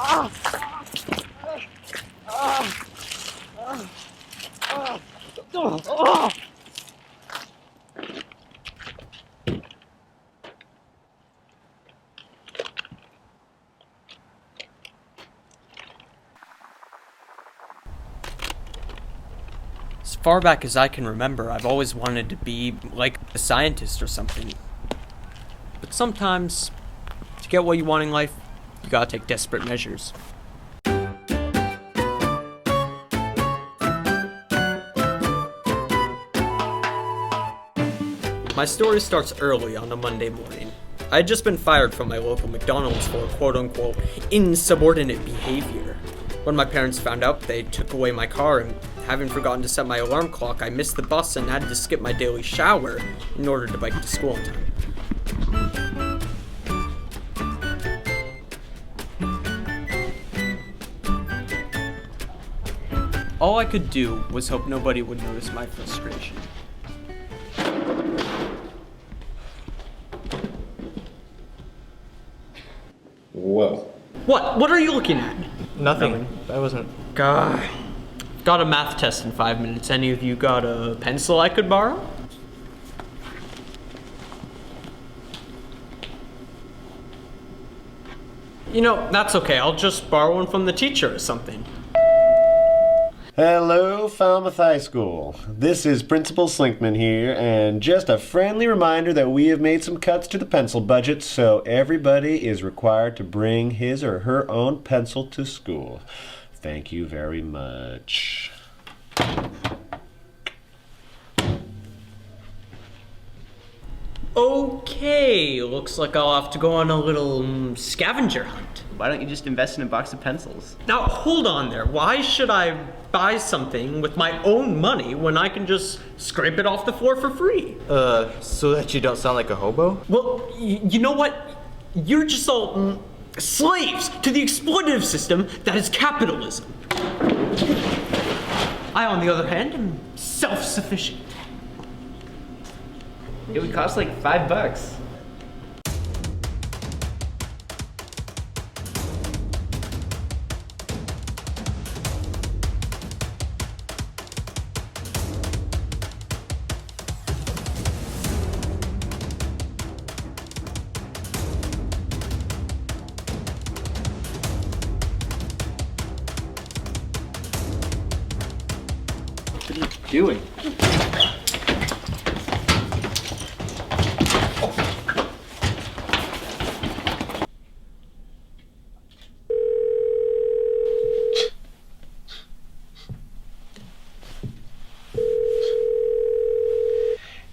As far back as I can remember, I've always wanted to be like a scientist or something. But sometimes, to get what you want in life, you gotta take desperate measures. My story starts early on a Monday morning. I had just been fired from my local McDonald's for quote-unquote insubordinate behavior. When my parents found out, they took away my car, and having forgotten to set my alarm clock, I missed the bus and had to skip my daily shower in order to bike to school on time. All I could do was hope nobody would notice my frustration. Whoa. What? What are you looking at? Nothing. I wasn't. God. Got a math test in 5 minutes. Any of you got a pencil I could borrow? You know, that's okay. I'll just borrow one from the teacher or something. Hello, Falmouth High School. This is Principal Slinkman here, and just a friendly reminder that we have made some cuts to the pencil budget, so everybody is required to bring his or her own pencil to school. Thank you very much. Okay, looks like I'll have to go on a little scavenger hunt. Why don't you just invest in a box of pencils? Now, hold on there. Why should I buy something with my own money when I can just scrape it off the floor for free? So that you don't sound like a hobo? Well, you know what? You're just all slaves to the exploitative system that is capitalism. I, on the other hand, am self-sufficient. It would cost like $5. What are you doing?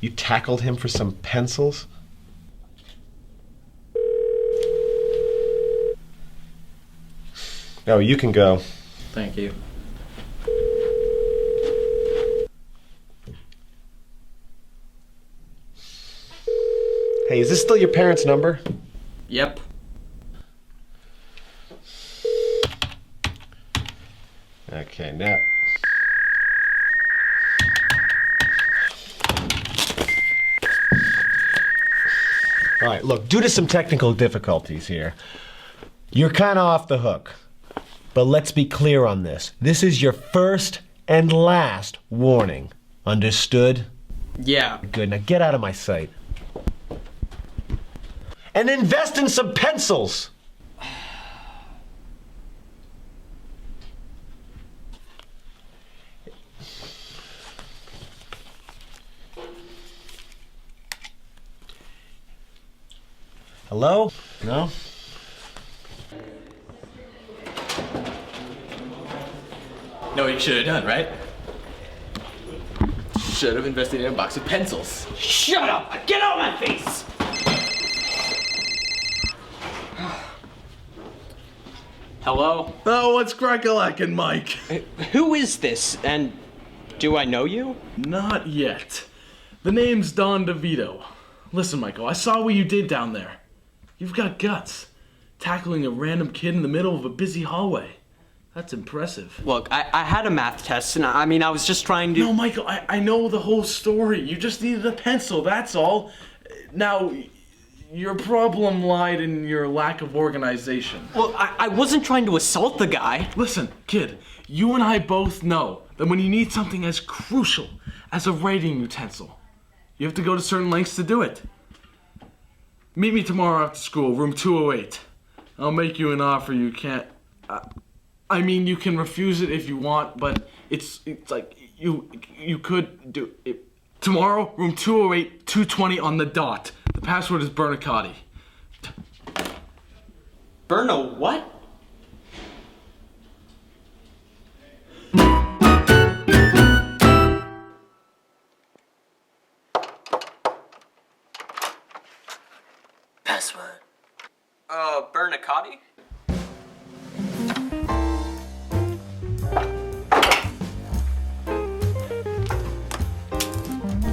You tackled him for some pencils? Oh, you can go. Thank you. Hey, is this still your parents' number? Yep. Okay, now... All right, look, due to some technical difficulties here, you're kind of off the hook. But let's be clear on this. This is your first and last warning. Understood? Yeah. Good, now get out of my sight. And invest in some pencils! Hello? No? Know what you should have done, right? Should have invested in a box of pencils. Shut up! Get out of my face! Hello? Oh, what's crack-a-lackin', Mike? Who is this, and do I know you? Not yet. The name's Don DeVito. Listen, Michael, I saw what you did down there. You've got guts. Tackling a random kid in the middle of a busy hallway. That's impressive. Look, I had a math test, and I was just trying to... No, Michael, I know the whole story. You just needed a pencil, that's all. Now, Your problem lied in your lack of organization. Well, I wasn't trying to assault the guy. Listen, kid, you and I both know that when you need something as crucial as a writing utensil, you have to go to certain lengths to do it. Meet me tomorrow after school, room 208. I'll make you an offer you can't... I mean, you can refuse it if you want, but it's like you could do it. Tomorrow, room 208, 220 on the dot. The password is Bernicati. Berno, what? Password. Bernicati?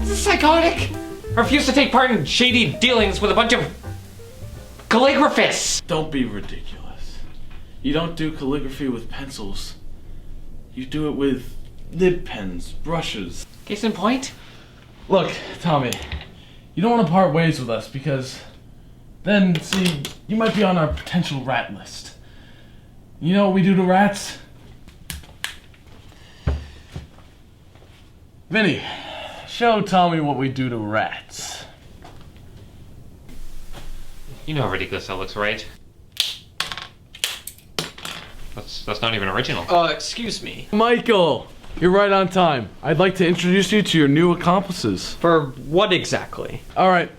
Psychotic! Refuse to take part in shady dealings with a bunch of calligraphists! Don't be ridiculous. You don't do calligraphy with pencils. You do it with nib pens, brushes. Case in point? Look, Tommy, you don't want to part ways with us because then, see, you might be on our potential rat list. You know what we do to rats? Vinny, show Tommy what we do to rats. You know how ridiculous that looks, right? That's not even original. Excuse me. Michael, you're right on time. I'd like to introduce you to your new accomplices. For what exactly? All right,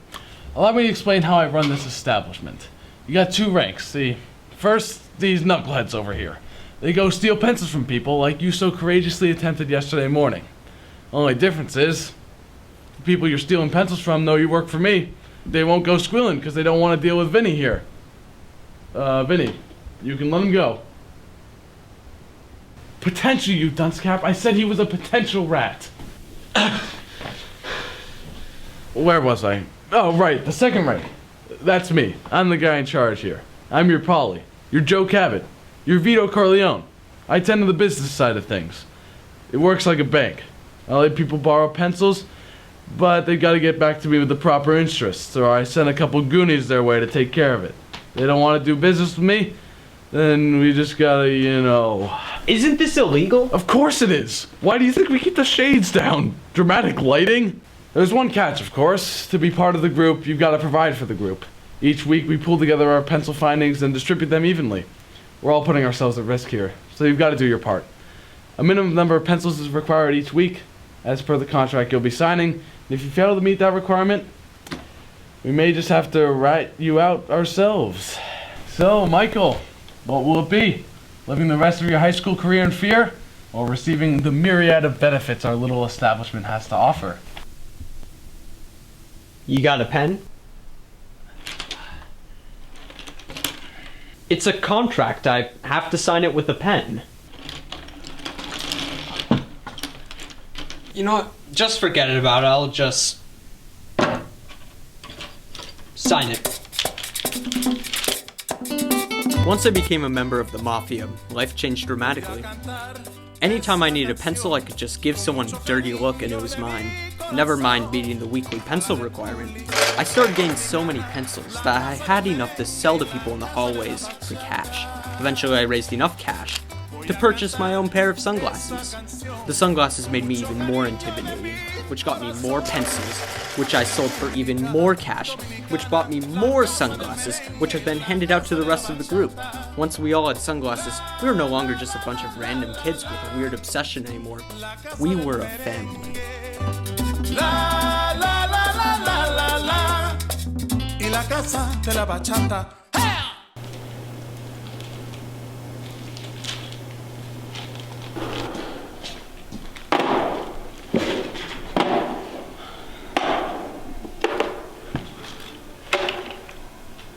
allow me to explain how I run this establishment. You got two ranks. See, first, these knuckleheads over here. They go steal pencils from people like you so courageously attempted yesterday morning. Only difference is, the people you're stealing pencils from know you work for me. They won't go squealing because they don't want to deal with Vinny here. Vinny, you can let him go. Potential, you dunce cap. I said he was a potential rat. Where was I? Oh, right, the second rank. That's me. I'm the guy in charge here. I'm your Polly. You're Joe Cabot. You're Vito Corleone. I tend to the business side of things. It works like a bank. I let people borrow pencils, but they gotta get back to me with the proper interest, or I send a couple goonies their way to take care of it. They don't want to do business with me, then we just gotta, you know... Isn't this illegal? Of course it is! Why do you think we keep the shades down? Dramatic lighting? There's one catch, of course. To be part of the group, you've gotta provide for the group. Each week we pull together our pencil findings and distribute them evenly. We're all putting ourselves at risk here, so you've gotta do your part. A minimum number of pencils is required each week, as per the contract you'll be signing. And if you fail to meet that requirement, we may just have to rat you out ourselves. So, Michael, what will it be? Living the rest of your high school career in fear, or receiving the myriad of benefits our little establishment has to offer? You got a pen? It's a contract. I have to sign it with a pen. You know what? Just forget it about it. I'll just sign it. Once I became a member of the Mafia, life changed dramatically. Anytime I needed a pencil, I could just give someone a dirty look and it was mine. Never mind meeting the weekly pencil requirement. I started getting so many pencils that I had enough to sell to people in the hallways for cash. Eventually I raised enough cash to purchase my own pair of sunglasses. The sunglasses made me even more intimidating, which got me more pencils, which I sold for even more cash, which bought me more sunglasses, which I then handed out to the rest of the group. Once we all had sunglasses, we were no longer just a bunch of random kids with a weird obsession anymore. We were a family. La la la la la la la y la casa de la bachata.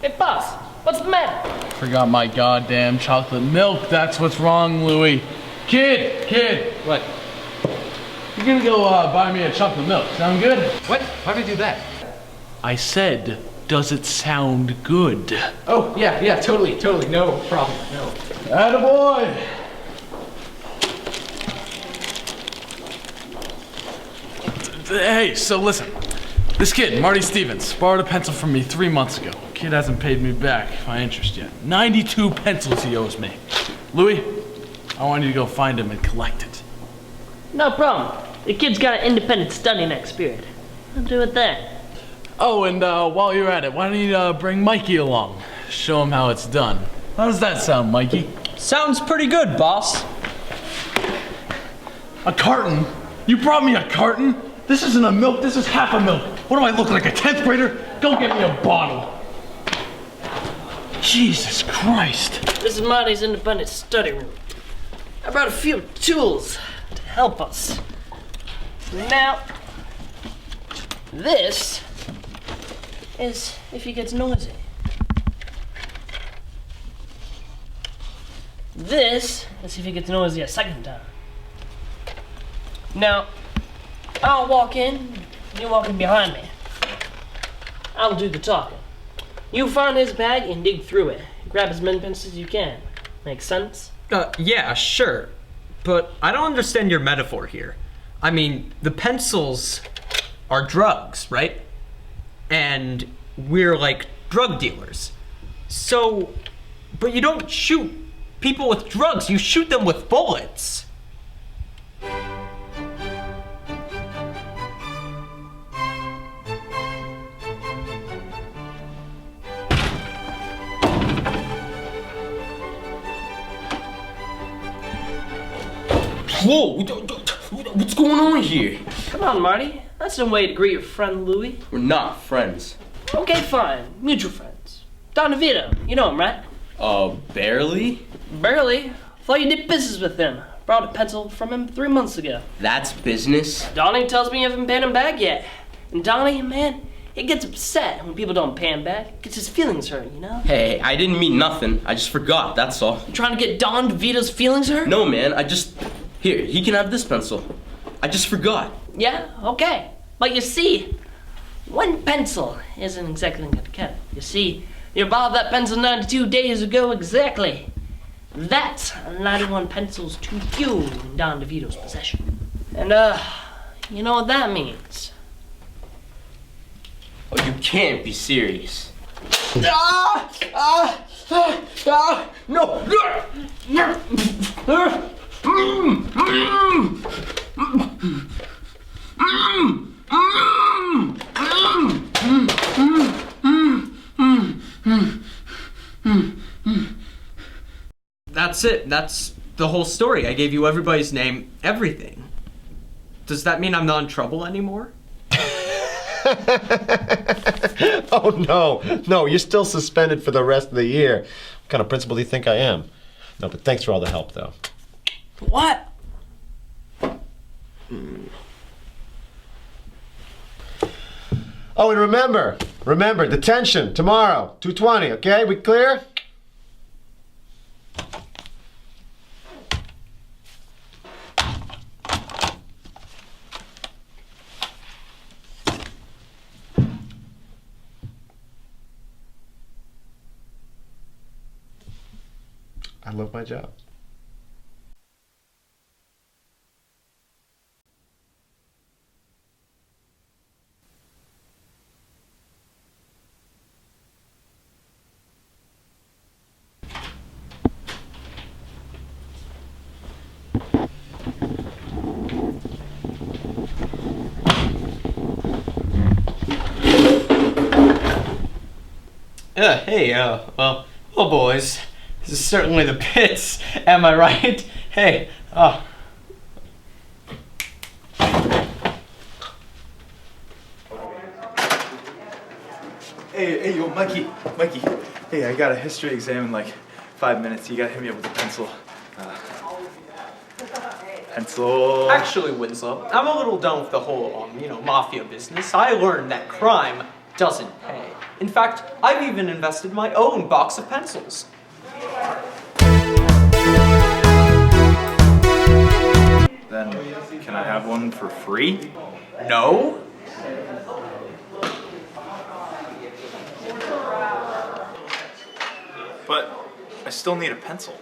Hey, boss, what's the matter? Forgot my goddamn chocolate milk. That's what's wrong, Louie. Kid! What? You're gonna go buy me a chocolate milk. Sound good? What? Why did I do that? I said, does it sound good? Oh, yeah, totally, no problem, no. Attaboy! Hey, so listen. This kid, Marty Stevens, borrowed a pencil from me 3 months ago. Kid hasn't paid me back my interest yet. 92 pencils he owes me. Louis, I want you to go find him and collect it. No problem. The kid's got an independent study next period. I'll do it then. Oh, and while you're at it, why don't you bring Mikey along? Show him how it's done. How does that sound, Mikey? Sounds pretty good, boss. A carton? You brought me a carton? This isn't a milk, this is half a milk. What do I look like, a 10th grader? Go get me a bottle. Jesus Christ. This is Marty's independent study room. I brought a few tools to help us. Now, this is if he gets noisy. This is if he gets noisy a second time. Now, I'll walk in, you walk in behind me. I'll do the talking. You find his bag and dig through it. Grab as many pencils as you can. Make sense? Yeah, sure. But I don't understand your metaphor here. I mean, the pencils are drugs, right? And we're like drug dealers. So, but you don't shoot people with drugs, you shoot them with bullets. Whoa, what's going on here? Come on, Marty. That's no way to greet your friend Louis. We're not friends. Okay, fine. Mutual friends. Don DeVito. You know him, right? Barely? Barely. Thought you did business with him. Brought a pencil from him 3 months ago. That's business? Donnie tells me you haven't paid him back yet. And Donnie, man, he gets upset when people don't pay him back. Gets his feelings hurt, you know? Hey, I didn't mean nothing. I just forgot, that's all. You trying to get Don DeVito's feelings hurt? No, man, Here, he can have this pencil. I just forgot. Yeah, okay. But you see, one pencil isn't exactly gonna cut it. You see, you bought that pencil 92 days ago exactly. That's 91 pencils too few in Don DeVito's possession. And, you know what that means? Oh, you can't be serious. No! That's it. That's the whole story. I gave you everybody's name, everything. Does that mean I'm not in trouble anymore? Oh, no, you're still suspended for the rest of the year. What kind of principal do you think I am? No, but thanks for all the help, though. What? Oh, and remember, detention tomorrow, 2:20, okay? We clear? I love my job. Hey, well, boys. This is certainly the pits, am I right? Hey, Hey, yo, Mikey. Hey, I got a history exam in like 5 minutes. You gotta hit me up with a pencil. Pencil. Actually, Winslow, I'm a little done with the whole, mafia business. I learned that crime doesn't pay. In fact, I've even invested my own box of pencils. Then, can I have one for free? No? But I still need a pencil.